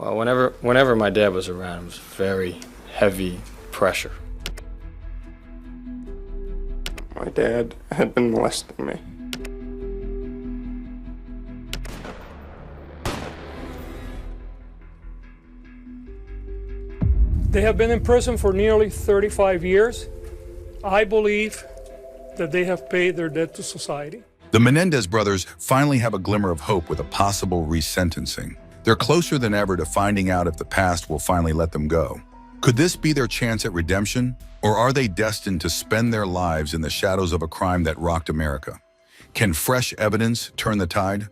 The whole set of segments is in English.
Well, whenever my dad was around, it was very heavy pressure. My dad had been molesting me. They have been in prison for nearly 35 years. I believe that they have paid their debt to society. The Menendez brothers finally have a glimmer of hope with a possible resentencing. They're closer than ever to finding out if the past will finally let them go. Could this be their chance at redemption? Or are they destined to spend their lives in the shadows of a crime that rocked America? Can fresh evidence turn the tide?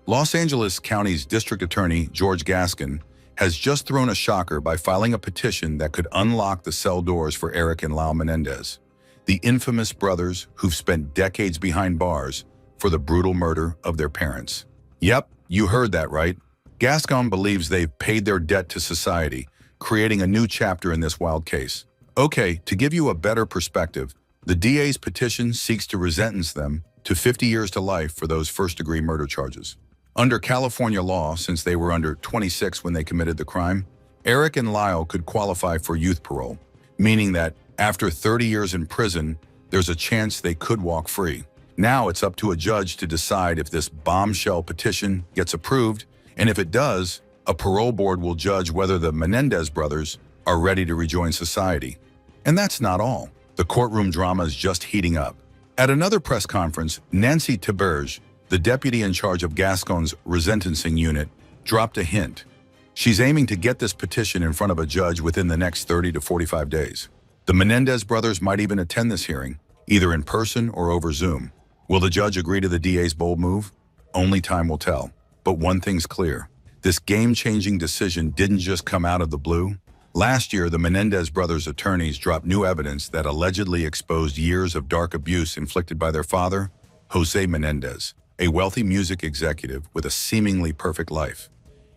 Los Angeles County's District Attorney, George Gascon, has just thrown a shocker by filing a petition that could unlock the cell doors for Eric and Lyle Menendez, the infamous brothers who've spent decades behind bars for the brutal murder of their parents. Yep, you heard that right. Gascon believes they've paid their debt to society, creating a new chapter in this wild case. Okay, to give you a better perspective, the DA's petition seeks to resentence them to 50 years to life for those first-degree murder charges. Under California law, since they were under 26 when they committed the crime, Eric and Lyle could qualify for youth parole, meaning that after 30 years in prison, there's a chance they could walk free. Now it's up to a judge to decide if this bombshell petition gets approved, and if it does, a parole board will judge whether the Menendez brothers are ready to rejoin society. And that's not all. The courtroom drama is just heating up. At another press conference, Nancy Tiberge, the deputy in charge of Gascon's resentencing unit, dropped a hint. She's aiming to get this petition in front of a judge within the next 30 to 45 days. The Menendez brothers might even attend this hearing, either in person or over Zoom. Will the judge agree to the DA's bold move? Only time will tell. But one thing's clear. This game-changing decision didn't just come out of the blue. Last year, the Menendez brothers' attorneys dropped new evidence that allegedly exposed years of dark abuse inflicted by their father, Jose Menendez, a wealthy music executive with a seemingly perfect life.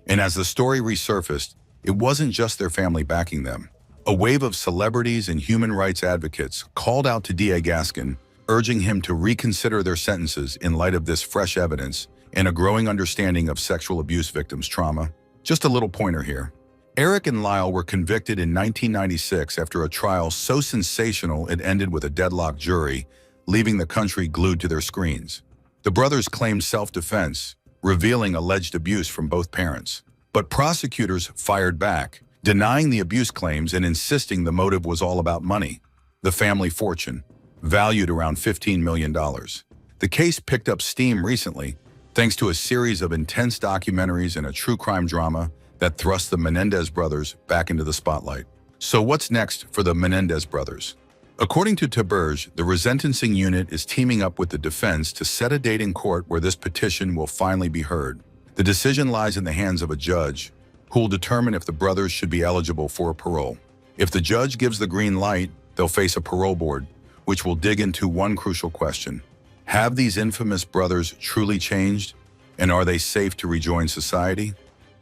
And as the story resurfaced, it wasn't just their family backing them. A wave of celebrities and human rights advocates called out to DA Gascon, urging him to reconsider their sentences in light of this fresh evidence and a growing understanding of sexual abuse victims' trauma. Just a little pointer here. Eric and Lyle were convicted in 1996 after a trial so sensational it ended with a deadlocked jury, leaving the country glued to their screens. The brothers claimed self-defense, revealing alleged abuse from both parents. But prosecutors fired back, denying the abuse claims and insisting the motive was all about money, the family fortune, valued around $15 million. The case picked up steam recently, thanks to a series of intense documentaries and a true crime drama that thrust the Menendez brothers back into the spotlight. So what's next for the Menendez brothers? According to Tiberge, the resentencing unit is teaming up with the defense to set a date in court where this petition will finally be heard. The decision lies in the hands of a judge, who will determine if the brothers should be eligible for parole. If the judge gives the green light, they'll face a parole board, which will dig into one crucial question. Have these infamous brothers truly changed, and are they safe to rejoin society?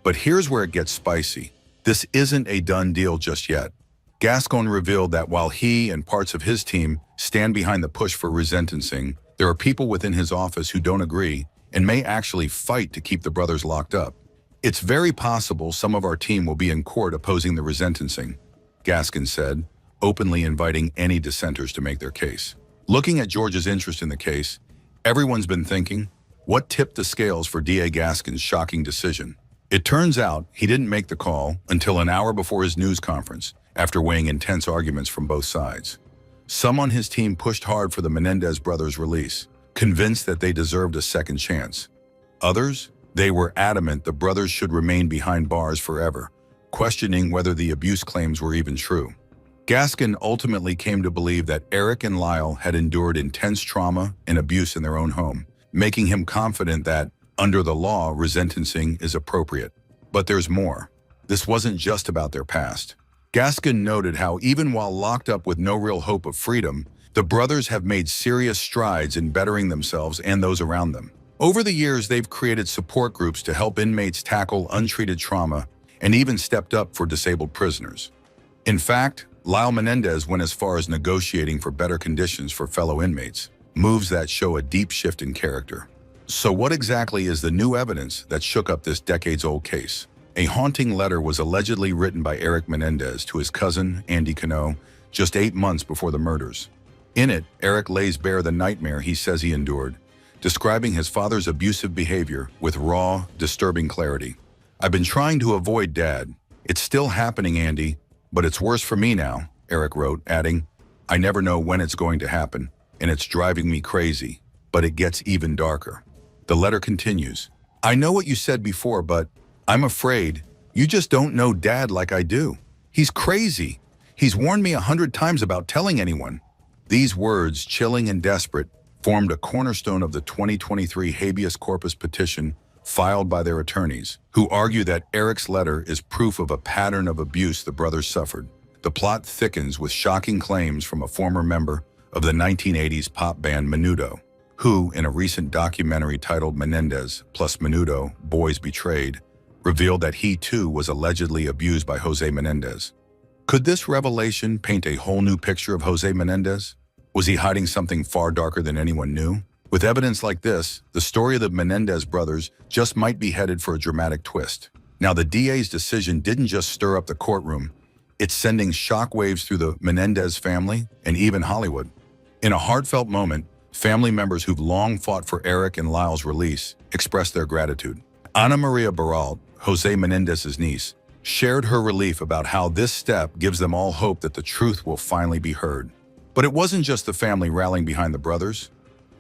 But here's where it gets spicy. This isn't a done deal just yet. Gascon revealed that while he and parts of his team stand behind the push for resentencing, there are people within his office who don't agree and may actually fight to keep the brothers locked up. It's very possible some of our team will be in court opposing the resentencing, Gascon said, openly inviting any dissenters to make their case. Looking at George's interest in the case, everyone's been thinking, what tipped the scales for DA Gascon's shocking decision? It turns out he didn't make the call until an hour before his news conference, after weighing intense arguments from both sides. Some on his team pushed hard for the Menendez brothers' release, convinced that they deserved a second chance. Others, they were adamant the brothers should remain behind bars forever, questioning whether the abuse claims were even true. Gascon ultimately came to believe that Eric and Lyle had endured intense trauma and abuse in their own home, making him confident that, under the law, resentencing is appropriate. But there's more. This wasn't just about their past. Gascon noted how even while locked up with no real hope of freedom, the brothers have made serious strides in bettering themselves and those around them. Over the years, they've created support groups to help inmates tackle untreated trauma and even stepped up for disabled prisoners. In fact, Lyle Menendez went as far as negotiating for better conditions for fellow inmates, moves that show a deep shift in character. So what exactly is the new evidence that shook up this decades-old case? A haunting letter was allegedly written by Eric Menendez to his cousin, Andy Cano, just 8 months before the murders. In it, Eric lays bare the nightmare he says he endured, describing his father's abusive behavior with raw, disturbing clarity. "I've been trying to avoid Dad. It's still happening, Andy, but it's worse for me now," Eric wrote, adding, "I never know when it's going to happen, and it's driving me crazy, but it gets even darker." The letter continues, "I know what you said before, but I'm afraid you just don't know Dad like I do. He's crazy. He's warned me 100 times about telling anyone." These words, chilling and desperate, formed a cornerstone of the 2023 habeas corpus petition filed by their attorneys, who argue that Eric's letter is proof of a pattern of abuse the brothers suffered. The plot thickens with shocking claims from a former member of the 1980s pop band Menudo, who, in a recent documentary titled Menendez plus Menudo, Boys Betrayed, revealed that he too was allegedly abused by Jose Menendez. Could this revelation paint a whole new picture of Jose Menendez? Was he hiding something far darker than anyone knew? With evidence like this, the story of the Menendez brothers just might be headed for a dramatic twist. Now, the DA's decision didn't just stir up the courtroom, it's sending shockwaves through the Menendez family and even Hollywood. In a heartfelt moment, family members who've long fought for Eric and Lyle's release expressed their gratitude. Ana Maria Baralt, Jose Menendez's niece, shared her relief about how this step gives them all hope that the truth will finally be heard. But it wasn't just the family rallying behind the brothers.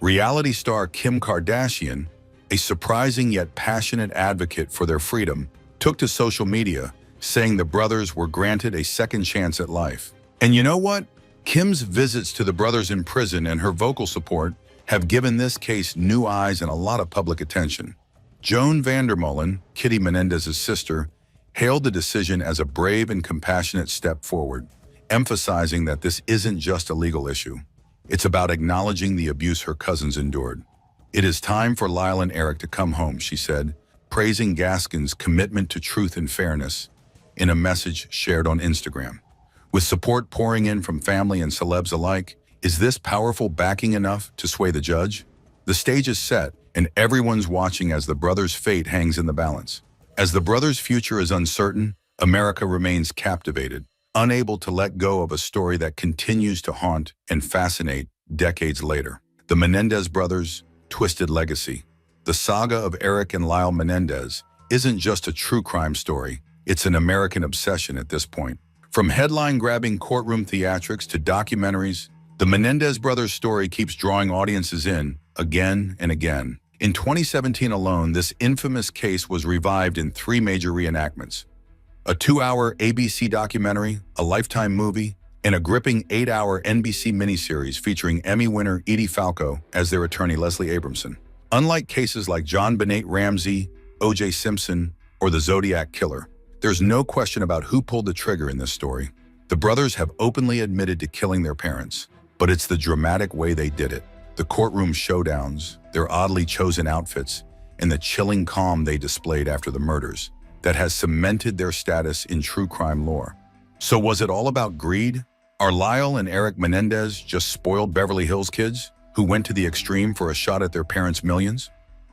Reality star Kim Kardashian, a surprising yet passionate advocate for their freedom, took to social media, saying the brothers were granted a second chance at life. And you know what? Kim's visits to the brothers in prison and her vocal support have given this case new eyes and a lot of public attention. Joan Vandermolen, Kitty Menendez's sister, hailed the decision as a brave and compassionate step forward, emphasizing that this isn't just a legal issue. It's about acknowledging the abuse her cousins endured. "It is time for Lyle and Eric to come home," she said, praising Gaskin's commitment to truth and fairness in a message shared on Instagram. With support pouring in from family and celebs alike, is this powerful backing enough to sway the judge? The stage is set, and everyone's watching as the brothers' fate hangs in the balance. As the brothers' future is uncertain, America remains captivated, unable to let go of a story that continues to haunt and fascinate decades later. The Menendez brothers' twisted legacy. The saga of Eric and Lyle Menendez isn't just a true crime story, it's an American obsession at this point. From headline-grabbing courtroom theatrics to documentaries, the Menendez brothers' story keeps drawing audiences in again and again. In 2017 alone, this infamous case was revived in 3 major reenactments: a 2-hour ABC documentary, a Lifetime movie, and a gripping 8-hour NBC miniseries featuring Emmy winner Edie Falco as their attorney Leslie Abramson. Unlike cases like John Benet Ramsey, O.J. Simpson, or the Zodiac Killer, there's no question about who pulled the trigger in this story. The brothers have openly admitted to killing their parents, but it's the dramatic way they did it. The courtroom showdowns, their oddly chosen outfits, and the chilling calm they displayed after the murders that has cemented their status in true crime lore. So was it all about greed? Are Lyle and Eric Menendez just spoiled Beverly Hills kids who went to the extreme for a shot at their parents' millions?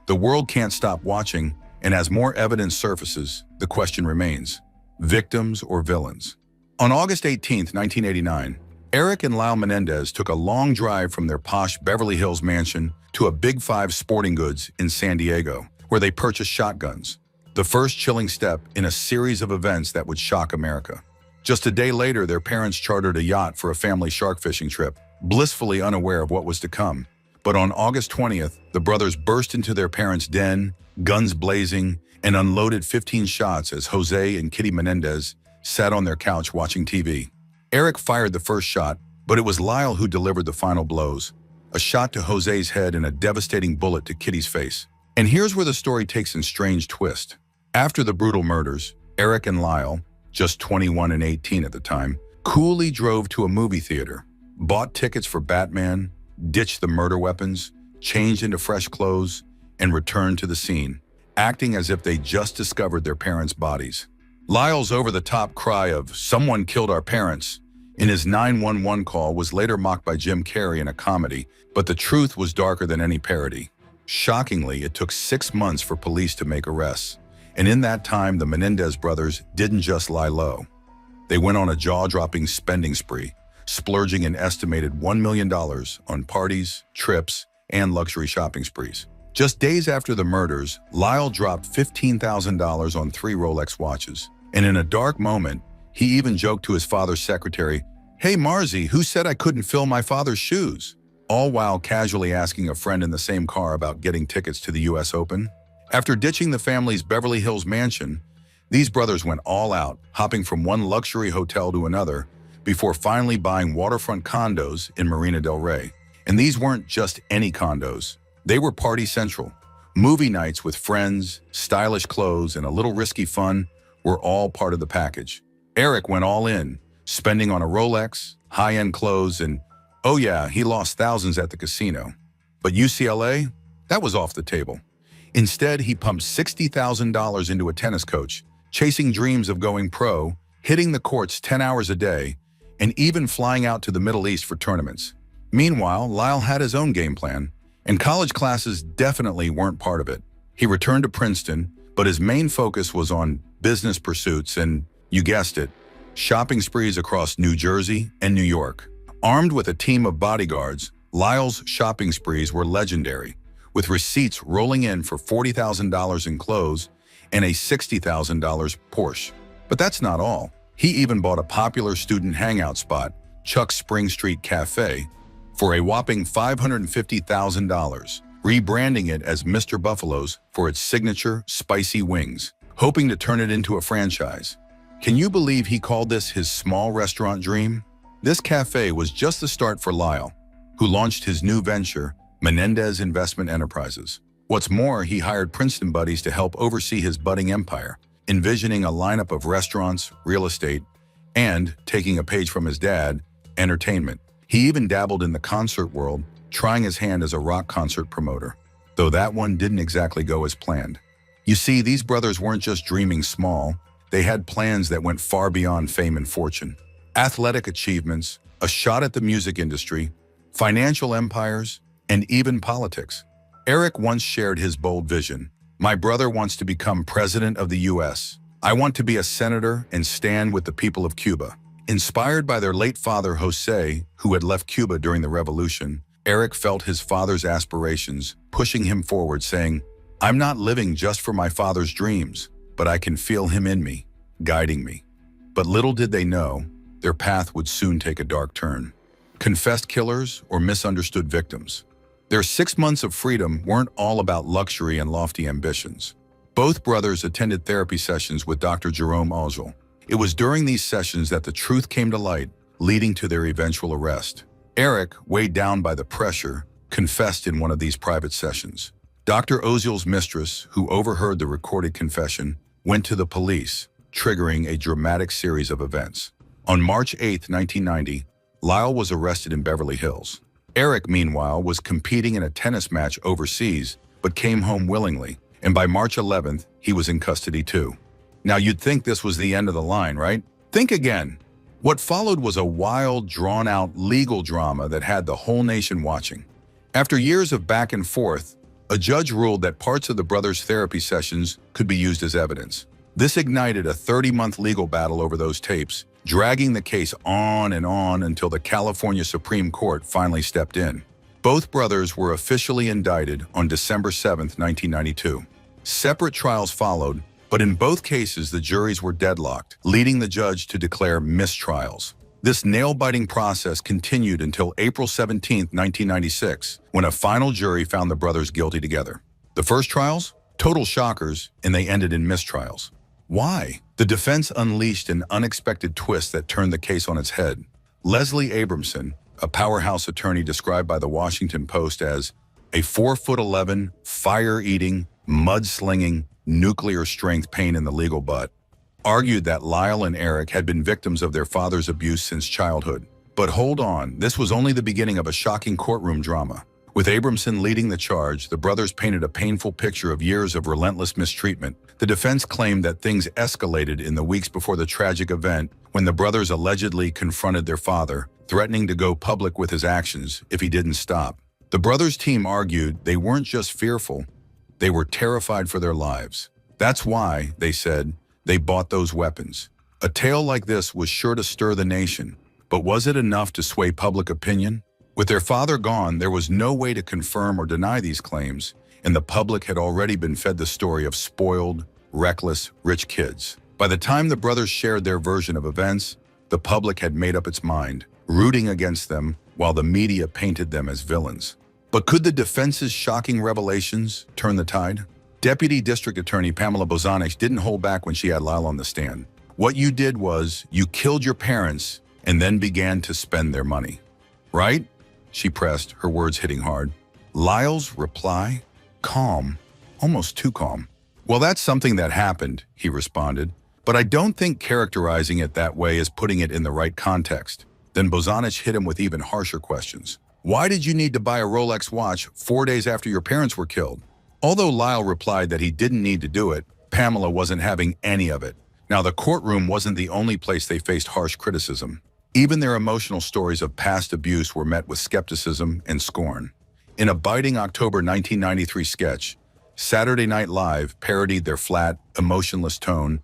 The world can't stop watching, and as more evidence surfaces, the question remains: victims or villains? On August 18, 1989, Eric and Lyle Menendez took a long drive from their posh Beverly Hills mansion to a Big 5 sporting goods in San Diego, where they purchased shotguns. The first chilling step in a series of events that would shock America. Just a day later, their parents chartered a yacht for a family shark fishing trip, blissfully unaware of what was to come. But on August 20th, the brothers burst into their parents' den, guns blazing, and unloaded 15 shots as Jose and Kitty Menendez sat on their couch watching TV. Eric fired the first shot, but it was Lyle who delivered the final blows. A shot to Jose's head and a devastating bullet to Kitty's face. And here's where the story takes a strange twist. After the brutal murders, Eric and Lyle, just 21 and 18 at the time, coolly drove to a movie theater, bought tickets for Batman, ditched the murder weapons, changed into fresh clothes, and returned to the scene, acting as if they just discovered their parents' bodies. Lyle's over-the-top cry of "someone killed our parents" in his 911 call was later mocked by Jim Carrey in a comedy, but the truth was darker than any parody. Shockingly, it took 6 months for police to make arrests, And in that time, the Menendez brothers didn't just lie low. They went on a jaw-dropping spending spree, splurging an estimated $1 million on parties, trips, and luxury shopping sprees. Just days after the murders, Lyle dropped $15,000 on 3 Rolex watches. And in a dark moment, he even joked to his father's secretary, "Hey Marzi, who said I couldn't fill my father's shoes?" All while casually asking a friend in the same car about getting tickets to the US Open. After ditching the family's Beverly Hills mansion, these brothers went all out, hopping from one luxury hotel to another, before finally buying waterfront condos in Marina del Rey. And these weren't just any condos. They were party central. Movie nights with friends, stylish clothes, and a little risky fun were all part of the package. Eric went all in, spending on a Rolex, high-end clothes, and oh yeah, he lost thousands at the casino. But UCLA? That was off the table. Instead, he pumped $60,000 into a tennis coach, chasing dreams of going pro, hitting the courts 10 hours a day, and even flying out to the Middle East for tournaments. Meanwhile, Lyle had his own game plan, and college classes definitely weren't part of it. He returned to Princeton, but his main focus was on business pursuits and, you guessed it, shopping sprees across New Jersey and New York. Armed with a team of bodyguards, Lyle's shopping sprees were legendary, with receipts rolling in for $40,000 in clothes and a $60,000 Porsche. But that's not all. He even bought a popular student hangout spot, Chuck's Spring Street Cafe, for a whopping $550,000, rebranding it as Mr. Buffalo's for its signature spicy wings, hoping to turn it into a franchise. Can you believe he called this his small restaurant dream? This cafe was just the start for Lyle, who launched his new venture, Menendez Investment Enterprises. What's more, he hired Princeton buddies to help oversee his budding empire, envisioning a lineup of restaurants, real estate, and, taking a page from his dad, entertainment. He even dabbled in the concert world, trying his hand as a rock concert promoter, though that one didn't exactly go as planned. You see, these brothers weren't just dreaming small, they had plans that went far beyond fame and fortune. Athletic achievements, a shot at the music industry, financial empires, and even politics. Eric once shared his bold vision. "My brother wants to become president of the US. I want to be a senator and stand with the people of Cuba." Inspired by their late father, Jose, who had left Cuba during the revolution, Eric felt his father's aspirations, pushing him forward, saying, "I'm not living just for my father's dreams, but I can feel him in me, guiding me." But little did they know, their path would soon take a dark turn. Confessed killers or misunderstood victims. Their 6 months of freedom weren't all about luxury and lofty ambitions. Both brothers attended therapy sessions with Dr. Jerome Ozil. It was during these sessions that the truth came to light, leading to their eventual arrest. Eric, weighed down by the pressure, confessed in one of these private sessions. Dr. Ozil's mistress, who overheard the recorded confession, went to the police, triggering a dramatic series of events. On March 8, 1990, Lyle was arrested in Beverly Hills. Eric, meanwhile, was competing in a tennis match overseas, but came home willingly, and by March 11th, he was in custody too. Now you'd think this was the end of the line, right? Think again. What followed was a wild, drawn-out legal drama that had the whole nation watching. After years of back and forth, a judge ruled that parts of the brothers' therapy sessions could be used as evidence. This ignited a 30-month legal battle over those tapes, dragging the case on and on until the California Supreme Court finally stepped in. Both brothers were officially indicted on December 7, 1992. Separate trials followed, but in both cases the juries were deadlocked, leading the judge to declare mistrials. This nail-biting process continued until April 17, 1996, when a final jury found the brothers guilty together. The first trials? Total shockers, and they ended in mistrials. Why? The defense unleashed an unexpected twist that turned the case on its head. Leslie Abramson, a powerhouse attorney described by the Washington Post as a 4'11", fire-eating, mud-slinging, nuclear-strength pain in the legal butt, argued that Lyle and Eric had been victims of their father's abuse since childhood. But hold on, this was only the beginning of a shocking courtroom drama. With Abramson leading the charge, the brothers painted a painful picture of years of relentless mistreatment. The defense claimed that things escalated in the weeks before the tragic event when the brothers allegedly confronted their father, threatening to go public with his actions if he didn't stop. The brothers' team argued they weren't just fearful, they were terrified for their lives. That's why, they said, they bought those weapons. A tale like this was sure to stir the nation, but was it enough to sway public opinion? With their father gone, there was no way to confirm or deny these claims, and the public had already been fed the story of spoiled, reckless, rich kids. By the time the brothers shared their version of events, the public had made up its mind, rooting against them while the media painted them as villains. But could the defense's shocking revelations turn the tide? Deputy District Attorney Pamela Bozanic didn't hold back when she had Lyle on the stand. What you did was, you killed your parents and then began to spend their money. Right? She pressed, her words hitting hard. Lyle's reply? Calm, almost too calm. Well, that's something that happened, he responded, but I don't think characterizing it that way is putting it in the right context. Then Bozanic hit him with even harsher questions. Why did you need to buy a Rolex watch 4 days after your parents were killed? Although Lyle replied that he didn't need to do it, Pamela wasn't having any of it. Now, the courtroom wasn't the only place they faced harsh criticism. Even their emotional stories of past abuse were met with skepticism and scorn. In a biting October 1993 sketch, Saturday Night Live parodied their flat, emotionless tone,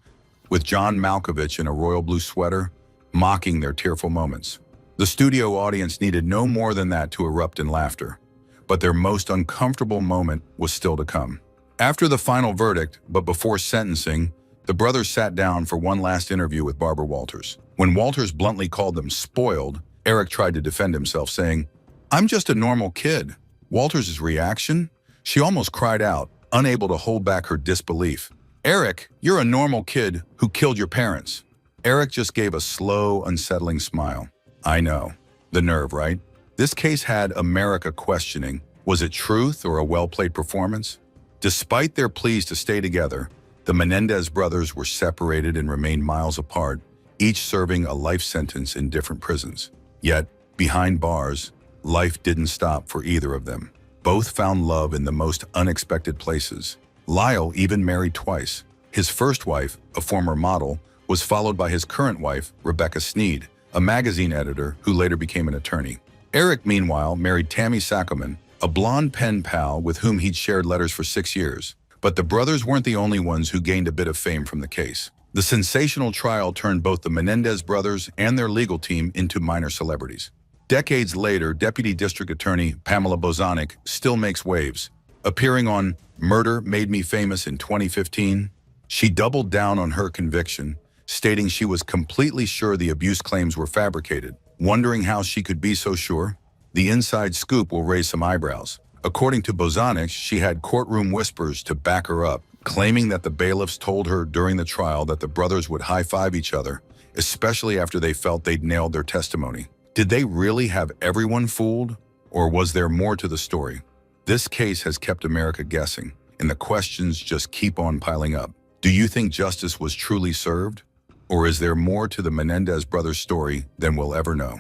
with John Malkovich in a royal blue sweater, mocking their tearful moments. The studio audience needed no more than that to erupt in laughter. But their most uncomfortable moment was still to come. After the final verdict, but before sentencing, the brothers sat down for one last interview with Barbara Walters. When Walters bluntly called them spoiled, Eric tried to defend himself, saying, "I'm just a normal kid." Walters' reaction? She almost cried out, unable to hold back her disbelief. "Eric, you're a normal kid who killed your parents." Eric just gave a slow, unsettling smile. I know. The nerve, right? This case had America questioning, was it truth or a well-played performance? Despite their pleas to stay together, the Menendez brothers were separated and remained miles apart, each serving a life sentence in different prisons. Yet, behind bars, life didn't stop for either of them. Both found love in the most unexpected places. Lyle even married twice. His first wife, a former model, was followed by his current wife, Rebecca Sneed, a magazine editor who later became an attorney. Eric, meanwhile, married Tammy Sackelman, a blonde pen pal with whom he'd shared letters for 6 years. But the brothers weren't the only ones who gained a bit of fame from the case. The sensational trial turned both the Menendez brothers and their legal team into minor celebrities. Decades later, Deputy District Attorney Pamela Bozanic still makes waves. Appearing on Murder Made Me Famous in 2015, she doubled down on her conviction, stating she was completely sure the abuse claims were fabricated. Wondering how she could be so sure? The inside scoop will raise some eyebrows. According to Bozanic, she had courtroom whispers to back her up, claiming that the bailiffs told her during the trial that the brothers would high-five each other, especially after they felt they'd nailed their testimony. Did they really have everyone fooled, or was there more to the story? This case has kept America guessing, and the questions just keep on piling up. Do you think justice was truly served? Or is there more to the Menendez brothers' story than we'll ever know?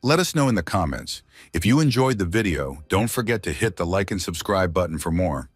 Let us know in the comments. If you enjoyed the video, don't forget to hit the like and subscribe button for more.